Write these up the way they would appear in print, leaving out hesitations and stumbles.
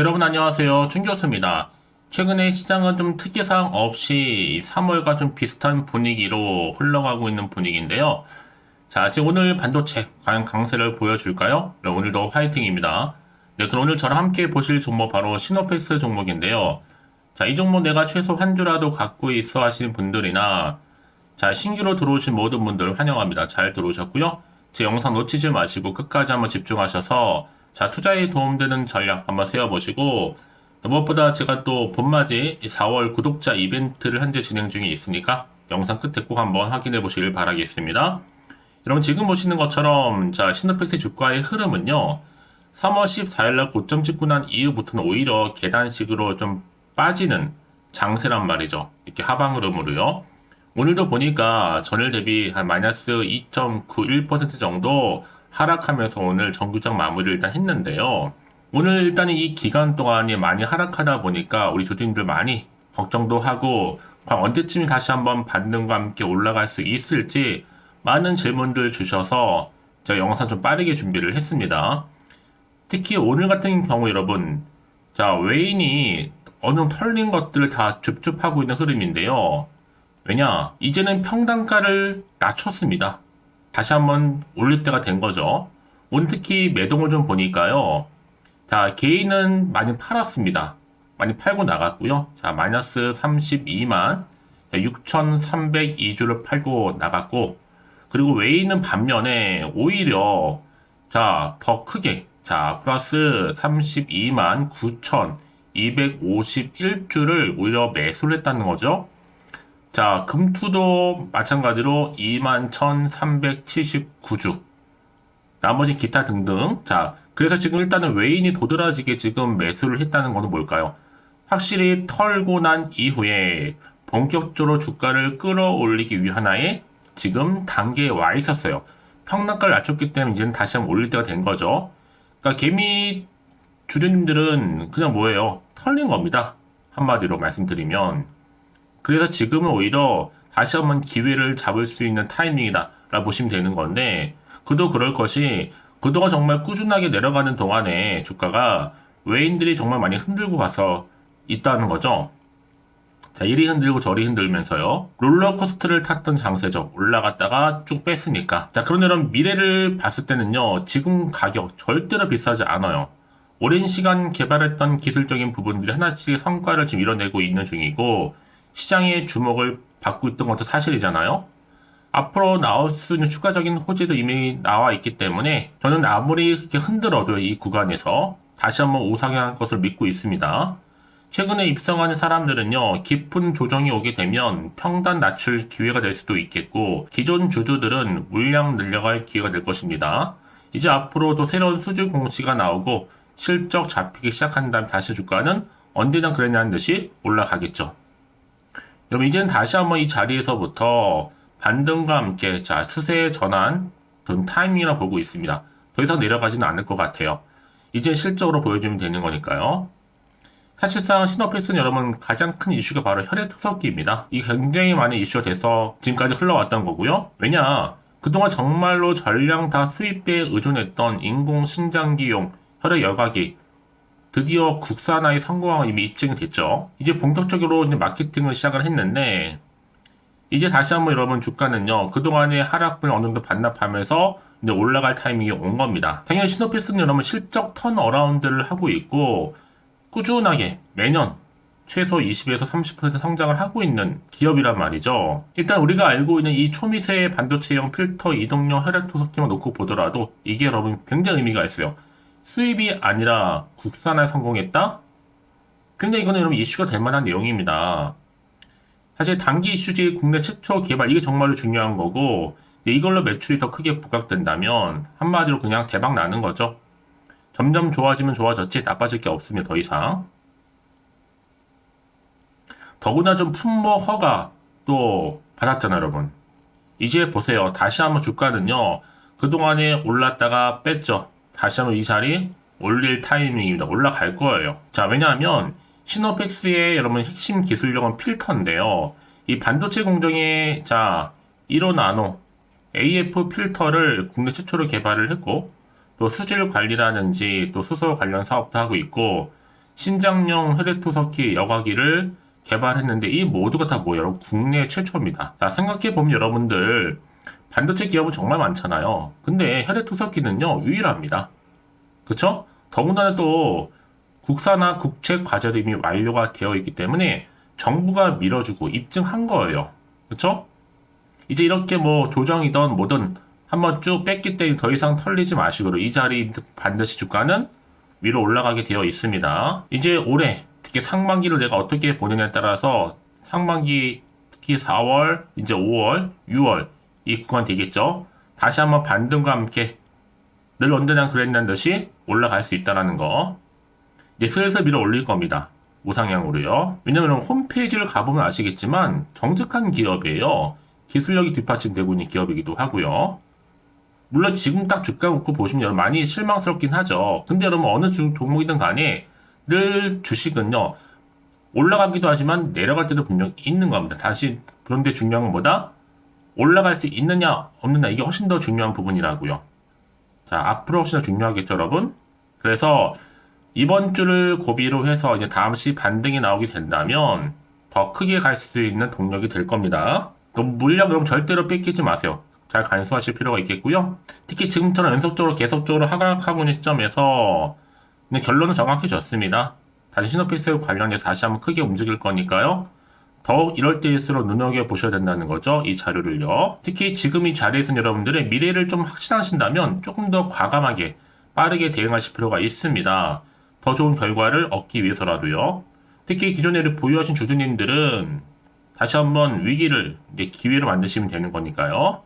여러분 안녕하세요. 준교수입니다. 최근에 시장은 좀 특이사항 없이 3월과 좀 비슷한 분위기로 흘러가고 있는 분위기인데요. 자, 지금 오늘 반도체 과연 강세를 보여줄까요? 네, 오늘도 화이팅입니다. 네, 그럼 오늘 저랑 함께 보실 종목 바로 시노펙스 종목인데요. 자, 이 종목 내가 최소 한 주라도 갖고 있어 하시는 분들이나 자, 신규로 들어오신 모든 분들 환영합니다. 잘 들어오셨고요. 제 영상 놓치지 마시고 끝까지 한번 집중하셔서 자, 투자에 도움되는 전략 한번 세워보시고 무엇보다 제가 또 봄맞이 4월 구독자 이벤트를 현재 진행 중에 있으니까 영상 끝에 꼭 한번 확인해 보시길 바라겠습니다. 여러분 지금 보시는 것처럼 자, 시노펙스 주가의 흐름은요. 3월 14일날 고점 찍고 난 이후부터는 오히려 계단식으로 좀 빠지는 장세란 말이죠. 이렇게 하방 흐름으로요. 오늘도 보니까 전일 대비 한 마이너스 2.91% 정도 하락하면서 오늘 정규장 마무리를 일단 했는데요. 오늘 일단 이 기간 동안이 많이 하락하다 보니까 우리 주주님들 많이 걱정도 하고 과연 언제쯤 다시 한번 반등과 함께 올라갈 수 있을지 많은 질문들 주셔서 제가 영상 좀 빠르게 준비를 했습니다. 특히 오늘 같은 경우 여러분 자 외인이 어느 정도 털린 것들을 다 줍줍하고 있는 흐름인데요. 왜냐? 이제는 평단가를 낮췄습니다. 다시 한번 올릴 때가 된 거죠. 오늘 특히 매동을 좀 보니까요. 자, 개인은 많이 팔았습니다. 많이 팔고 나갔고요. 자, 마이너스 32만 6,302주를 팔고 나갔고, 그리고 외인은 반면에 오히려 자, 더 크게 자, 플러스 32만 9,251주를 오히려 매수를 했다는 거죠. 자, 금투도 마찬가지로 21,379주. 나머지 기타 등등. 자, 그래서 지금 일단은 외인이 도드라지게 지금 매수를 했다는 것은 뭘까요? 확실히 털고 난 이후에 본격적으로 주가를 끌어올리기 위하나에 지금 단계에 와 있었어요. 평단가를 낮췄기 때문에 이제는 다시 한번 올릴 때가 된 거죠. 그러니까 개미 주주님들은 그냥 뭐예요? 털린 겁니다. 한마디로 말씀드리면. 그래서 지금은 오히려 다시 한번 기회를 잡을 수 있는 타이밍이다 라고 보시면 되는 건데 그도 그럴 것이 그동안 정말 꾸준하게 내려가는 동안에 주가가 외인들이 정말 많이 흔들고 가서 있다는 거죠. 자, 이리 흔들고 저리 흔들면서요. 롤러코스터를 탔던 장세죠. 올라갔다가 쭉 뺐으니까. 자, 그런데 이런 미래를 봤을 때는요. 지금 가격 절대로 비싸지 않아요. 오랜 시간 개발했던 기술적인 부분들이 하나씩 성과를 지금 이뤄내고 있는 중이고 시장의 주목을 받고 있던 것도 사실이잖아요. 앞으로 나올 수 있는 추가적인 호재도 이미 나와 있기 때문에 저는 아무리 이렇게 흔들어도 이 구간에서 다시 한번 우상향할 것을 믿고 있습니다. 최근에 입성하는 사람들은요, 깊은 조정이 오게 되면 평단 낮출 기회가 될 수도 있겠고, 기존 주주들은 물량 늘려갈 기회가 될 것입니다. 이제 앞으로도 새로운 수주 공시가 나오고, 실적 잡히기 시작한 다음 다시 주가는 언제나 그랬냐는 듯이 올라가겠죠. 여러분 이제는 다시 한번 이 자리에서부터 반등과 함께 자 추세의 전환 등 타이밍이라 보고 있습니다. 더 이상 내려가지는 않을 것 같아요. 이제 실적으로 보여주면 되는 거니까요. 사실상 시노펙스는 여러분 가장 큰 이슈가 바로 혈액투석기입니다. 이 굉장히 많은 이슈가 돼서 지금까지 흘러왔던 거고요. 왜냐 그동안 정말로 전량 다 수입에 의존했던 인공심장기용 혈액 열광기 드디어 국산화에 성공하고 이미 입증이 됐죠. 이제 본격적으로 이제 마케팅을 시작을 했는데, 이제 다시 한번 여러분 주가는요, 그동안의 하락분을 어느 정도 반납하면서 이제 올라갈 타이밍이 온 겁니다. 당연히 시노펙스는 여러분 실적 턴어라운드를 하고 있고, 꾸준하게 매년 최소 20에서 30% 성장을 하고 있는 기업이란 말이죠. 일단 우리가 알고 있는 이 초미세 반도체형 필터 이동용 혈액토석기만 놓고 보더라도 이게 여러분 굉장히 의미가 있어요. 수입이 아니라 국산화에 성공했다? 굉장히 이거는 여러분 이슈가 될 만한 내용입니다. 사실 단기 이슈지 국내 최초 개발 이게 정말로 중요한 거고 이걸로 매출이 더 크게 부각된다면 한마디로 그냥 대박 나는 거죠. 점점 좋아지면 좋아졌지 나빠질 게 없으면 더 이상. 더구나 좀 품목 허가 또 받았잖아요 여러분. 이제 보세요. 다시 한번 주가는요. 그동안에 올랐다가 뺐죠. 다시 한번 이 자리 올릴 타이밍입니다. 올라갈 거예요. 자, 왜냐하면 시노펙스의 여러분 핵심 기술력은 필터인데요. 이 반도체 공정에 자 1호 나노 AF 필터를 국내 최초로 개발을 했고 또 수질 관리라든지 또 수소 관련 사업도 하고 있고 신장용 혈액투석기 여과기를 개발했는데 이 모두가 다 뭐예요? 국내 최초입니다. 자, 생각해보면 여러분들 반도체 기업은 정말 많잖아요. 근데 혈액투석기는요 유일합니다. 그쵸? 더군다나 또 국산화 국책 과제도 이미 완료가 되어 있기 때문에 정부가 밀어주고 입증한 거예요. 그쵸? 이제 이렇게 뭐 조정이든 뭐든 한번 쭉 뺐기 때문에 더 이상 털리지 마시고 이 자리 반드시 주가는 위로 올라가게 되어 있습니다. 이제 올해 특히 상반기를 내가 어떻게 보느냐에 따라서 상반기 특히 4월, 이제 5월, 6월 이 구간 되겠죠. 다시 한번 반등과 함께 늘 언제나 그랬는 듯이 올라갈 수 있다는 거. 이제 슬슬 밀어 올릴 겁니다. 우상향으로요. 왜냐면 홈페이지를 가보면 아시겠지만 정직한 기업이에요. 기술력이 뒷받침되고 있는 기업이기도 하고요. 물론 지금 딱 주가 놓고 보시면 여러분 많이 실망스럽긴 하죠. 근데 여러분 어느 종목이든 간에 늘 주식은요 올라가기도 하지만 내려갈 때도 분명 있는 겁니다. 다시 그런데 중요한 건 뭐다? 올라갈 수 있느냐 없느냐 이게 훨씬 더 중요한 부분이라고요. 자, 앞으로 혹시나 중요하겠죠 여러분. 그래서 이번 주를 고비로 해서 이제 다음 시 반등이 나오게 된다면 더 크게 갈 수 있는 동력이 될 겁니다. 그럼 물량 여러분 절대로 뺏기지 마세요. 잘 간수하실 필요가 있겠고요. 특히 지금처럼 연속적으로 계속적으로 하락하고 있는 시점에서 결론은 정확해졌습니다. 다시 시노패스 관련해서 다시 한번 크게 움직일 거니까요. 더욱 이럴 때일수록 눈여겨보셔야 된다는 거죠. 이 자료를요. 특히 지금 이 자리에서는 여러분들의 미래를 좀 확신하신다면 조금 더 과감하게 빠르게 대응하실 필요가 있습니다. 더 좋은 결과를 얻기 위해서라도요. 특히 기존에 보유하신 주주님들은 다시 한번 위기를 이제 기회로 만드시면 되는 거니까요.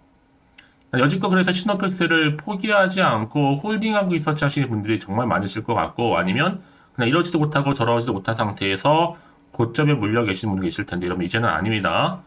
여지껏 그래서 시노패스를 포기하지 않고 홀딩하고 있었지 하시는 분들이 정말 많으실 것 같고 아니면 그냥 이러지도 못하고 저러지도 못한 상태에서 고점에 물려 계신 분이 계실 텐데 여러분 이제는 아닙니다.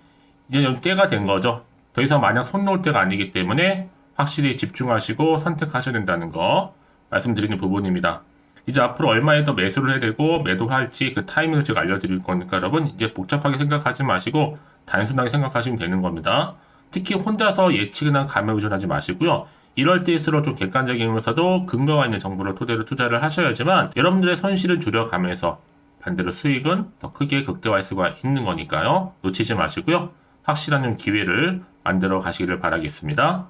이제는 때가 된 거죠. 더 이상 마냥 손 놓을 때가 아니기 때문에 확실히 집중하시고 선택하셔야 된다는 거 말씀드리는 부분입니다. 이제 앞으로 얼마에 더 매수를 해야 되고 매도할지 그 타이밍을 제가 알려드릴 거니까 여러분 이제 복잡하게 생각하지 마시고 단순하게 생각하시면 되는 겁니다. 특히 혼자서 예측이나 감에 의존하지 마시고요. 이럴 때일수록 좀 객관적이면서도 근거가 있는 정보를 토대로 투자를 하셔야지만 여러분들의 손실은 줄여가면서 반대로 수익은 더 크게 극대화할 수가 있는 거니까요. 놓치지 마시고요. 확실한 기회를 만들어 가시기를 바라겠습니다.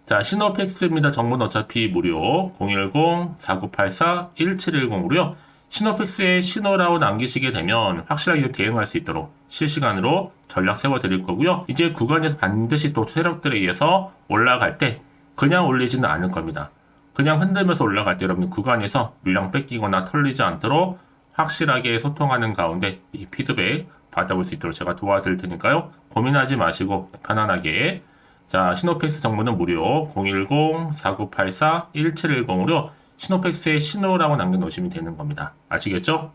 자, 시노팩스입니다. 정보는 어차피 무료 010-4984-1710으로요. 시노팩스에 신호라고 남기시게 되면 확실하게 대응할 수 있도록 실시간으로 전략 세워드릴 거고요. 이제 구간에서 반드시 또 세력들에 의해서 올라갈 때 그냥 올리지는 않을 겁니다. 그냥 흔들면서 올라갈 때 여러분 구간에서 물량 뺏기거나 털리지 않도록 확실하게 소통하는 가운데 이 피드백 받아볼 수 있도록 제가 도와드릴 테니까요. 고민하지 마시고 편안하게 자, 시노팩스 정보는 무료 010-4984-1710으로 시노팩스에 신호라고 남겨놓으시면 되는 겁니다. 아시겠죠?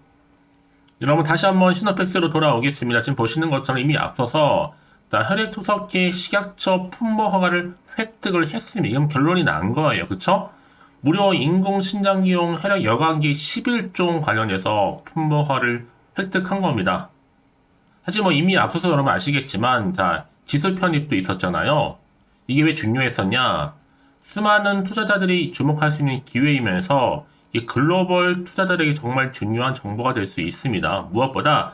여러분 다시 한번 시노팩스로 돌아오겠습니다. 지금 보시는 것처럼 이미 앞서서 혈액투석기 식약처 품목 허가를 획득을 했습니다. 이건 결론이 난 거예요. 그쵸? 무료 인공신장기용 혈액 여과기 11종 관련해서 품목 허가를 획득한 겁니다. 사실 뭐 이미 앞서서 여러분 아시겠지만 지수 편입도 있었잖아요. 이게 왜 중요했었냐? 수많은 투자자들이 주목할 수 있는 기회이면서 이 글로벌 투자자들에게 정말 중요한 정보가 될 수 있습니다. 무엇보다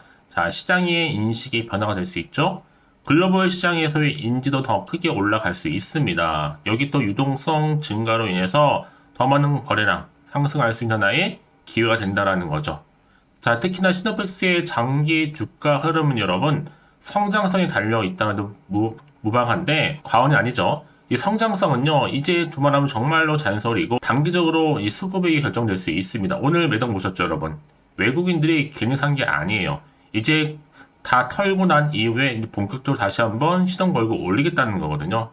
시장의 인식이 변화가 될 수 있죠. 글로벌 시장에서의 인지도 더 크게 올라갈 수 있습니다. 여기 또 유동성 증가로 인해서 더 많은 거래량 상승할 수 있는 하나의 기회가 된다라는 거죠. 자, 특히나 시노팩스의 장기 주가 흐름은 여러분 성장성이 달려 있다는 무방한데 과언이 아니죠. 이 성장성은요 이제 두말하면 정말로 잔소리고 단기적으로 이 수급액이 결정될 수 있습니다. 오늘 매동 보셨죠 여러분? 외국인들이 괜히 산 게 아니에요. 이제 다 털고 난 이후에 본격적으로 다시 한번 시동 걸고 올리겠다는 거거든요.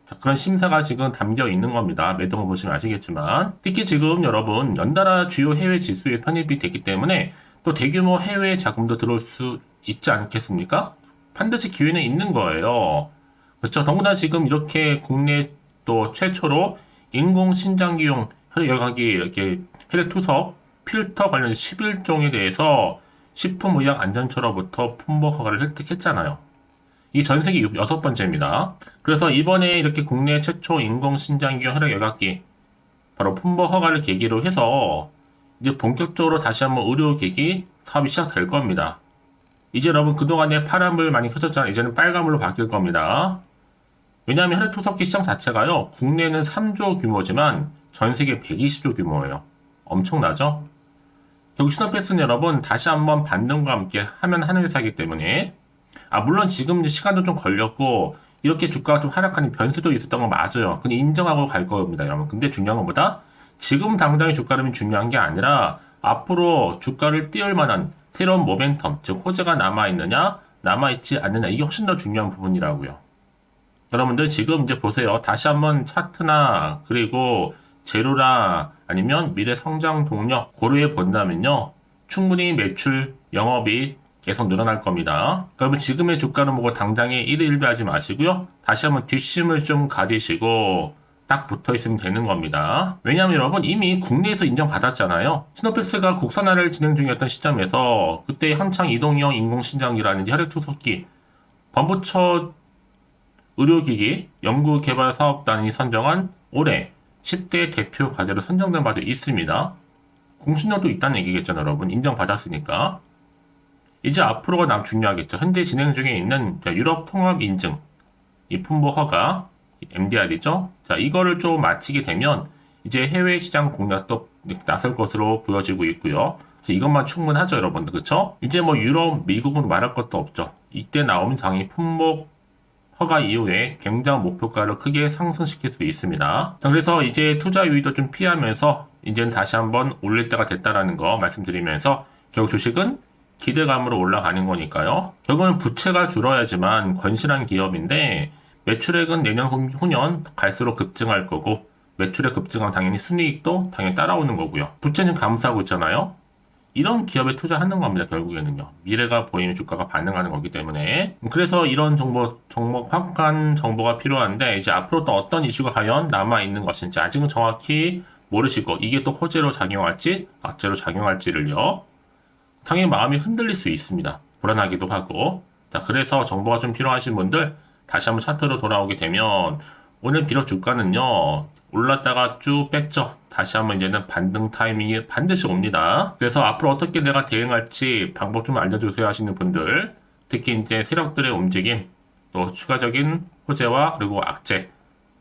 자, 그런 심사가 지금 담겨 있는 겁니다. 매동을 보시면 아시겠지만 특히 지금 여러분 연달아 주요 해외 지수에 편입이 됐기 때문에 또 대규모 해외 자금도 들어올 수 있지 않겠습니까? 반드시 기회는 있는 거예요. 그렇죠. 더구나 지금 이렇게 국내 또 최초로 인공신장기용 혈액여과기 이렇게 혈액투석 필터 관련 11종에 대해서 식품의약안전처로부터 품목 허가를 획득했잖아요. 이 전 세계 6번째입니다. 그래서 이번에 이렇게 국내 최초 인공신장기용 혈액여과기 바로 품목 허가를 계기로 해서 이제 본격적으로 다시 한번 의료기기 사업이 시작될 겁니다. 이제 여러분 그동안에 파란불 많이 켜졌잖아요. 이제는 빨간불로 바뀔 겁니다. 왜냐하면 혈액투석기 시장 자체가요. 국내는 3조 규모지만 전 세계 120조 규모예요. 엄청나죠? 결국 시노패스는 여러분 다시 한번 반등과 함께 하면 하는 회사이기 때문에 물론 지금 시간도 좀 걸렸고 이렇게 주가가 좀 하락하는 변수도 있었던 건 맞아요. 근데 인정하고 갈 겁니다, 여러분. 근데 중요한 것보다 지금 당장의 주가름이 중요한 게 아니라 앞으로 주가를 띄울 만한 새로운 모멘텀, 즉 호재가 남아있느냐, 남아있지 않느냐 이게 훨씬 더 중요한 부분이라고요. 여러분들 지금 이제 보세요. 다시 한번 차트나 그리고 재료나 아니면 미래 성장 동력 고려해 본다면요. 충분히 매출, 영업이 계속 늘어날 겁니다. 그러면 지금의 주가는 보고 당장에 1일 1배 하지 마시고요. 다시 한번 뒷심을 좀 가지시고 딱 붙어 있으면 되는 겁니다. 왜냐하면 여러분 이미 국내에서 인정받았잖아요. 시노펙스가 국산화를 진행 중이었던 시점에서 그때 한창 이동형 인공심장이라든지 혈액투석기, 범부처 의료기기 연구개발사업단이 선정한 올해 10대 대표 과제로 선정된 바도 있습니다. 공신력도 있다는 얘기겠죠, 여러분. 인정받았으니까. 이제 앞으로가 중요하겠죠. 현재 진행 중에 있는 유럽 통합 인증, 이 품목 허가, MDR이죠. 자, 이거를 좀 마치게 되면 이제 해외 시장 공략도 나설 것으로 보여지고 있고요. 이것만 충분하죠, 여러분들. 그쵸? 이제 뭐 유럽, 미국은 말할 것도 없죠. 이때 나오면 당연히 품목 허가 이후에 굉장한 목표가를 크게 상승시킬 수 있습니다. 자, 그래서 이제 투자 유의도 좀 피하면서 이제는 다시 한번 올릴 때가 됐다라는 거 말씀드리면서 결국 주식은 기대감으로 올라가는 거니까요. 결국은 부채가 줄어야지만 건실한 기업인데 매출액은 내년 후년 갈수록 급증할 거고 매출액 급증하면 당연히 순이익도 당연히 따라오는 거고요. 부채는 감소하고 있잖아요. 이런 기업에 투자하는 겁니다. 결국에는요. 미래가 보이는 주가가 반응하는 거기 때문에. 그래서 이런 종목 확한 정보가 필요한데 이제 앞으로 또 어떤 이슈가 과연 남아있는 것인지 아직은 정확히 모르시고 이게 또 호재로 작용할지 악재로 작용할지를요. 당연히 마음이 흔들릴 수 있습니다. 불안하기도 하고. 자, 그래서 정보가 좀 필요하신 분들 다시 한번 차트로 돌아오게 되면 오늘 비록 주가는요. 올랐다가 쭉 뺐죠. 다시 한번 이제는 반등 타이밍이 반드시 옵니다. 그래서 앞으로 어떻게 내가 대응할지 방법 좀 알려주세요 하시는 분들, 특히 이제 세력들의 움직임, 또 추가적인 호재와 그리고 악재,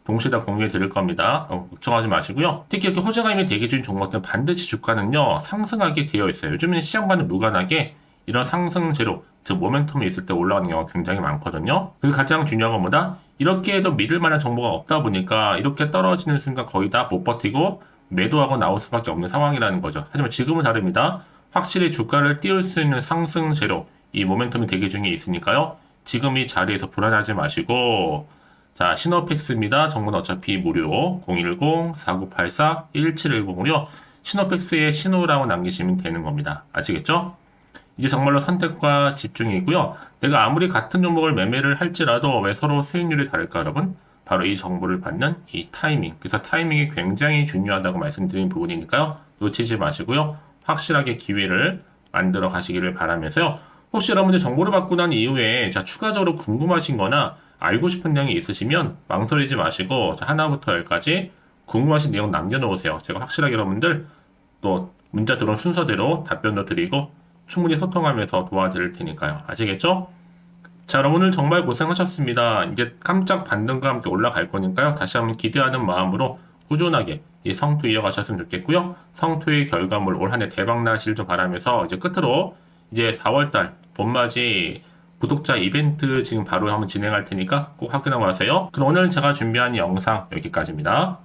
동시에 다 공유해 드릴 겁니다. 걱정하지 마시고요. 특히 이렇게 호재가 이미 대기 중인 종목들은 반드시 주가는요, 상승하게 되어 있어요. 요즘에는 시장과는 무관하게 이런 상승 재료, 즉 모멘텀이 있을 때 올라가는 경우가 굉장히 많거든요. 그래서 가장 중요한 건 뭐다? 이렇게 해도 믿을 만한 정보가 없다 보니까 이렇게 떨어지는 순간 거의 다 못 버티고 매도하고 나올 수밖에 없는 상황이라는 거죠. 하지만 지금은 다릅니다. 확실히 주가를 띄울 수 있는 상승 재료, 이 모멘텀이 대기 중에 있으니까요. 지금 이 자리에서 불안하지 마시고, 자, 시노펙스입니다. 정보는 어차피 무료. 010-4984-1710으로요. 시노펙스에 신호라고 남기시면 되는 겁니다. 아시겠죠? 이제 정말로 선택과 집중이고요. 내가 아무리 같은 종목을 매매를 할지라도 왜 서로 수익률이 다를까, 여러분? 바로 이 정보를 받는 이 타이밍. 그래서 타이밍이 굉장히 중요하다고 말씀드린 부분이니까요. 놓치지 마시고요. 확실하게 기회를 만들어 가시기를 바라면서요. 혹시 여러분들 정보를 받고 난 이후에 자, 추가적으로 궁금하신 거나 알고 싶은 내용이 있으시면 망설이지 마시고 자, 하나부터 열까지 궁금하신 내용 남겨놓으세요. 제가 확실하게 여러분들 또 문자 들어온 순서대로 답변도 드리고 충분히 소통하면서 도와드릴 테니까요. 아시겠죠? 자, 그럼 오늘 정말 고생하셨습니다. 이제 깜짝 반등과 함께 올라갈 거니까요. 다시 한번 기대하는 마음으로 꾸준하게 이 성투 이어가셨으면 좋겠고요. 성투의 결과물 올 한 해 대박 나실 좀 바라면서 이제 끝으로 이제 4월달 봄맞이 구독자 이벤트 지금 바로 한번 진행할 테니까 꼭 확인하고 가세요. 그럼 오늘 제가 준비한 영상 여기까지입니다.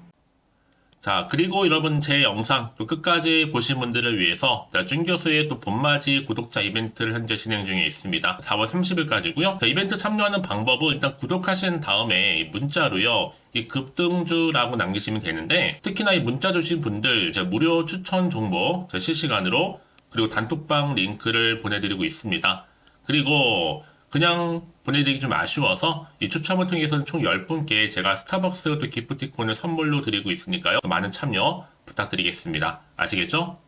자, 그리고 여러분 제 영상 또 끝까지 보신 분들을 위해서 준 교수의 또 봄맞이 구독자 이벤트를 현재 진행 중에 있습니다. 4월 30일까지고요. 자, 이벤트 참여하는 방법은 일단 구독하신 다음에 문자로요. 이 급등주라고 남기시면 되는데 특히나 이 문자 주신 분들 제가 무료 추천 정보 실시간으로 그리고 단톡방 링크를 보내드리고 있습니다. 그리고 그냥 보내드리기 좀 아쉬워서 이 추첨을 통해서는 총 10분께 제가 스타벅스 또 기프티콘을 선물로 드리고 있으니까요. 많은 참여 부탁드리겠습니다. 아시겠죠?